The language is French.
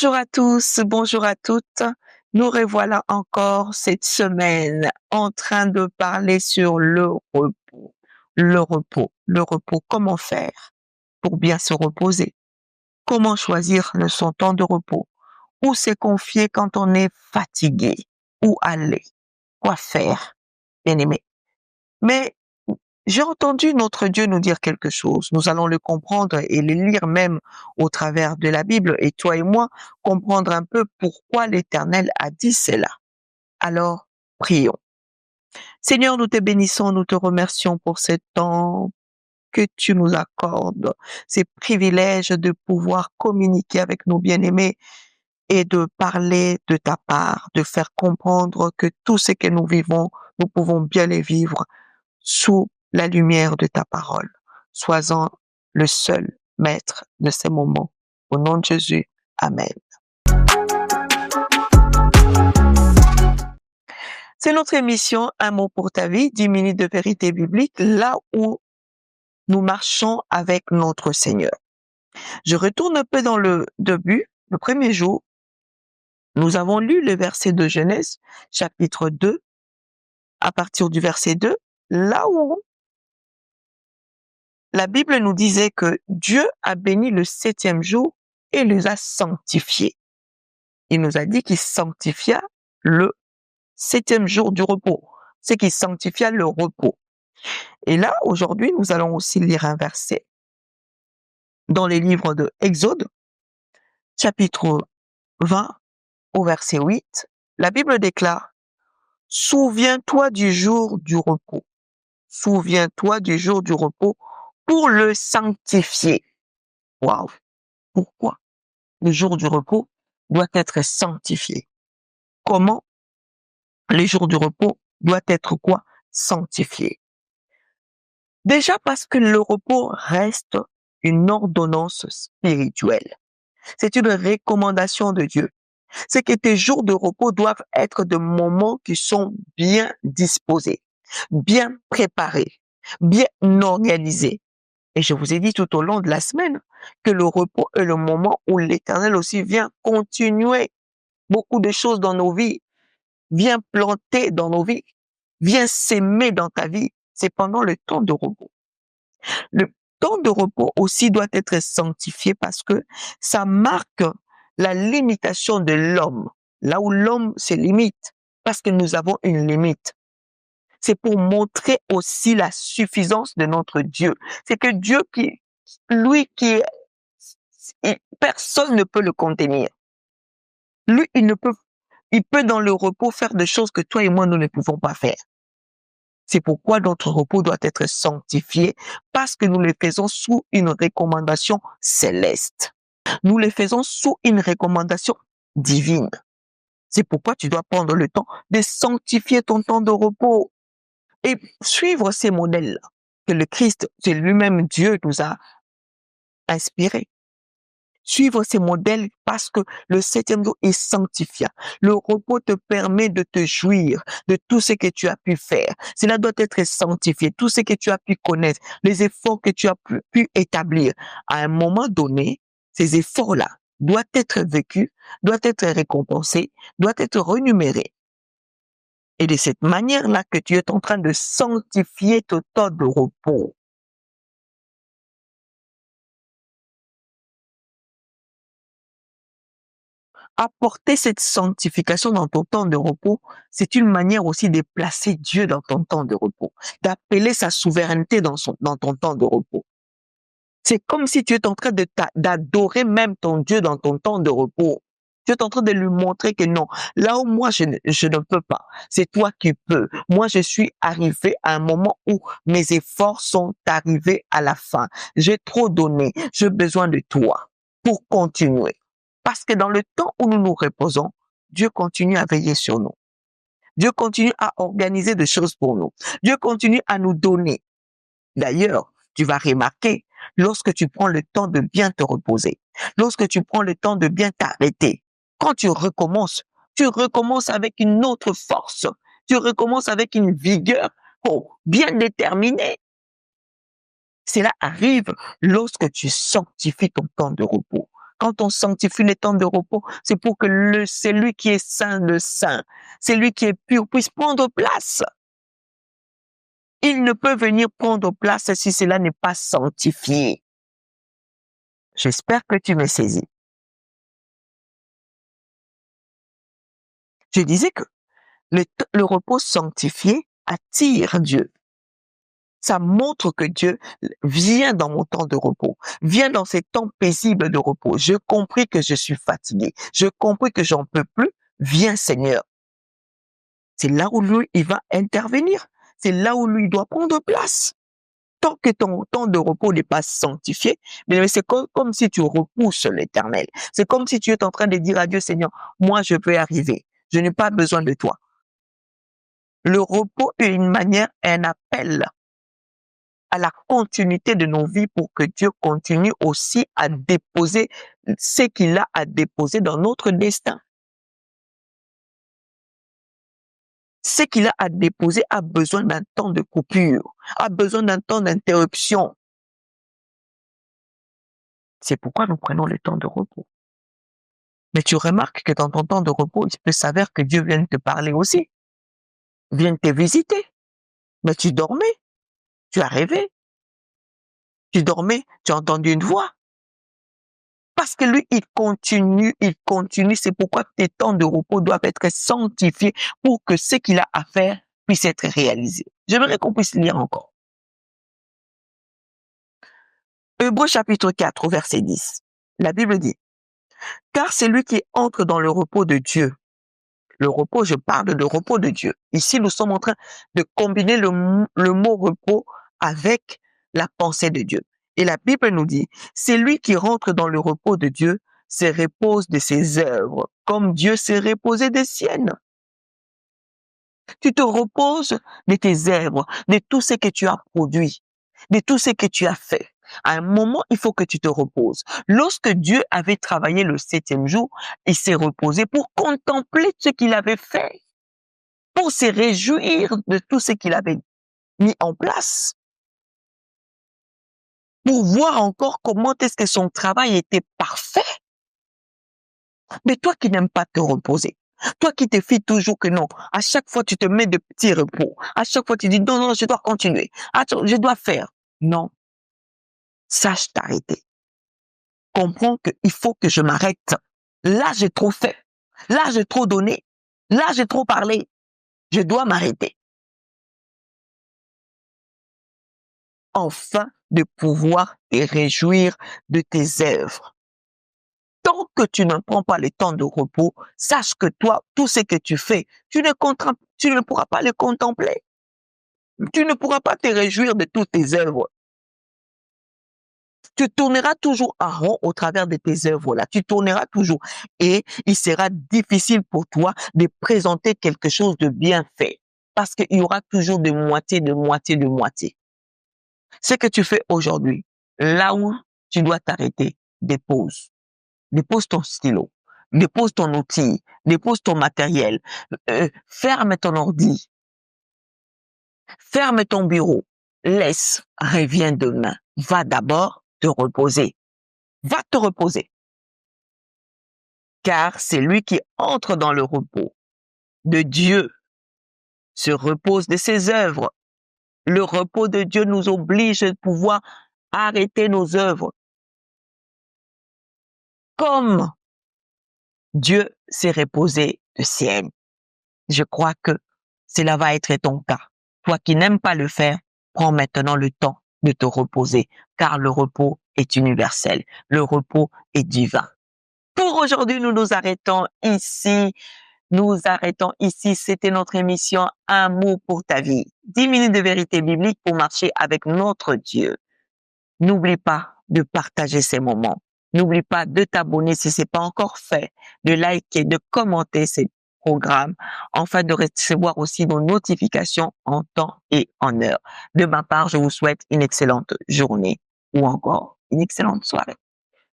Bonjour à tous, bonjour à toutes. Nous revoilà encore cette semaine en train de parler sur le repos. Le repos, comment faire pour bien se reposer? Comment choisir son temps de repos? Où se confier quand on est fatigué? Où aller? Quoi faire? Bien aimé. Mais j'ai entendu notre Dieu nous dire quelque chose. Nous allons le comprendre et le lire même au travers de la Bible. Et toi et moi, comprendre un peu pourquoi l'Éternel a dit cela. Alors, prions. Seigneur, nous te bénissons, nous te remercions pour ce temps que tu nous accordes, ces privilèges de pouvoir communiquer avec nos bien-aimés et de parler de ta part, de faire comprendre que tout ce que nous vivons, nous pouvons bien les vivre sous la lumière de ta parole. Sois-en le seul maître de ces moments. Au nom de Jésus, Amen. C'est notre émission Un mot pour ta vie, 10 minutes de vérité biblique, là où nous marchons avec notre Seigneur. Je retourne un peu dans le début, le premier jour. Nous avons lu le verset de Genèse, chapitre 2, à partir du verset 2, là où la Bible nous disait que Dieu a béni le 7e jour et les a sanctifiés. Il nous a dit qu'il sanctifia le 7e jour du repos, c'est qu'il sanctifia le repos. Et là, aujourd'hui, nous allons aussi lire un verset dans les livres de Exode, chapitre 20, au verset 8. La Bible déclare: « Souviens-toi du jour du repos. Souviens-toi du jour du repos pour le sanctifier. » Waouh! Pourquoi le jour du repos doit être sanctifié? Comment le jour du repos doit être quoi? Sanctifié. Déjà parce que le repos reste une ordonnance spirituelle. C'est une recommandation de Dieu. C'est que tes jours de repos doivent être des moments qui sont bien disposés, bien préparés, bien organisés. Et je vous ai dit tout au long de la semaine que le repos est le moment où l'Éternel aussi vient continuer beaucoup de choses dans nos vies, vient planter dans nos vies, vient s'aimer dans ta vie. C'est pendant le temps de repos. Le temps de repos aussi doit être sanctifié parce que ça marque la limitation de l'homme. Là où l'homme se limite, parce que nous avons une limite. C'est pour montrer aussi la suffisance de notre Dieu. C'est que Dieu personne ne peut le contenir. Lui, il peut dans le repos faire des choses que toi et moi, nous ne pouvons pas faire. C'est pourquoi notre repos doit être sanctifié, parce que nous le faisons sous une recommandation céleste. Nous le faisons sous une recommandation divine. C'est pourquoi tu dois prendre le temps de sanctifier ton temps de repos et suivre ces modèles-là que le Christ, c'est lui-même Dieu, nous a inspirés. Suivre ces modèles parce que le 7e jour est sanctifié. Le repos te permet de te jouir de tout ce que tu as pu faire. Cela doit être sanctifié. Tout ce que tu as pu connaître, les efforts que tu as pu établir. À un moment donné, ces efforts-là doivent être vécus, doivent être récompensés, doivent être renumérés. Et de cette manière-là que tu es en train de sanctifier ton temps de repos. Apporter cette sanctification dans ton temps de repos, c'est une manière aussi de placer Dieu dans ton temps de repos, d'appeler sa souveraineté dans ton temps de repos. C'est comme si tu es en train d'adorer même ton Dieu dans ton temps de repos. Tu es en train de lui montrer que non, là où moi je ne peux pas, c'est toi qui peux. Moi je suis arrivé à un moment où mes efforts sont arrivés à la fin. J'ai trop donné, j'ai besoin de toi pour continuer. Parce que dans le temps où nous nous reposons, Dieu continue à veiller sur nous. Dieu continue à organiser des choses pour nous. Dieu continue à nous donner. D'ailleurs, tu vas remarquer, lorsque tu prends le temps de bien te reposer, lorsque tu prends le temps de bien t'arrêter, quand tu recommences avec une autre force, tu recommences avec une vigueur bien déterminée. Cela arrive lorsque tu sanctifies ton temps de repos. Quand on sanctifie les temps de repos, c'est pour que celui qui est saint de saint, celui qui est pur puisse prendre place. Il ne peut venir prendre place si cela n'est pas sanctifié. J'espère que tu me saisis. Je disais que le repos sanctifié attire Dieu. Ça montre que Dieu vient dans mon temps de repos, vient dans ces temps paisibles de repos. Je compris que je suis fatigué, je compris que j'en peux plus. Viens Seigneur. C'est là où lui, il va intervenir. C'est là où lui, il doit prendre place. Tant que ton temps de repos n'est pas sanctifié, mais c'est comme si tu repousses l'Éternel. C'est comme si tu es en train de dire à Dieu, Seigneur, moi je peux arriver. Je n'ai pas besoin de toi. Le repos est une manière, un appel à la continuité de nos vies pour que Dieu continue aussi à déposer ce qu'il a à déposer dans notre destin. Ce qu'il a à déposer a besoin d'un temps de coupure, a besoin d'un temps d'interruption. C'est pourquoi nous prenons le temps de repos. Mais tu remarques que dans ton temps de repos, il peut s'avérer que Dieu vienne te parler aussi, vienne te visiter. Mais tu dormais, tu as rêvé, tu dormais, tu as entendu une voix. Parce que lui, il continue. C'est pourquoi tes temps de repos doivent être sanctifiés pour que ce qu'il a à faire puisse être réalisé. J'aimerais qu'on puisse lire encore. Hébreux chapitre 4, verset 10. La Bible dit, « Car c'est lui qui entre dans le repos de Dieu. » Le repos, je parle de repos de Dieu. Ici, nous sommes en train de combiner le mot repos avec la pensée de Dieu. Et la Bible nous dit, c'est lui qui rentre dans le repos de Dieu, se repose de ses œuvres, comme Dieu s'est reposé des siennes. Tu te reposes de tes œuvres, de tout ce que tu as produit, de tout ce que tu as fait. À un moment, il faut que tu te reposes. Lorsque Dieu avait travaillé le 7e jour, il s'est reposé pour contempler ce qu'il avait fait, pour se réjouir de tout ce qu'il avait mis en place, pour voir encore comment est-ce que son travail était parfait. Mais toi qui n'aimes pas te reposer, toi qui te fies toujours que non, à chaque fois tu te mets de petits repos, à chaque fois tu dis non, non, je dois continuer, attends, je dois faire. Non, sache t'arrêter. Comprends qu'il faut que je m'arrête. Là, j'ai trop fait. Là, j'ai trop donné. Là, j'ai trop parlé. Je dois m'arrêter. Enfin, de pouvoir te réjouir de tes œuvres. Tant que tu ne prends pas le temps de repos, sache que toi, tout ce que tu fais, tu ne pourras pas le contempler. Tu ne pourras pas te réjouir de toutes tes œuvres. Tu tourneras toujours en rond au travers de tes œuvres-là. Tu tourneras toujours. Et il sera difficile pour toi de présenter quelque chose de bien fait. Parce qu'il y aura toujours de moitié, de moitié, de moitié. Ce que tu fais aujourd'hui, là où tu dois t'arrêter, dépose. Dépose ton stylo. Dépose ton outil. Dépose ton matériel. Ferme ton ordi. Ferme ton bureau. Laisse. Reviens demain. Va d'abord te reposer. Va te reposer. Car c'est lui qui entre dans le repos de Dieu, se repose de ses œuvres. Le repos de Dieu nous oblige à pouvoir arrêter nos œuvres. Comme Dieu s'est reposé de siennes. Je crois que cela va être ton cas. Toi qui n'aimes pas le faire, prends maintenant le temps de te reposer, car le repos est universel. Le repos est divin. Pour aujourd'hui, nous nous arrêtons ici. C'était notre émission Un mot pour ta vie. 10 minutes de vérité biblique pour marcher avec notre Dieu. N'oublie pas de partager ces moments. N'oublie pas de t'abonner si ce n'est pas encore fait, de liker, de commenter ces programmes, afin de recevoir aussi nos notifications en temps et en heure. De ma part, je vous souhaite une excellente journée ou encore une excellente soirée.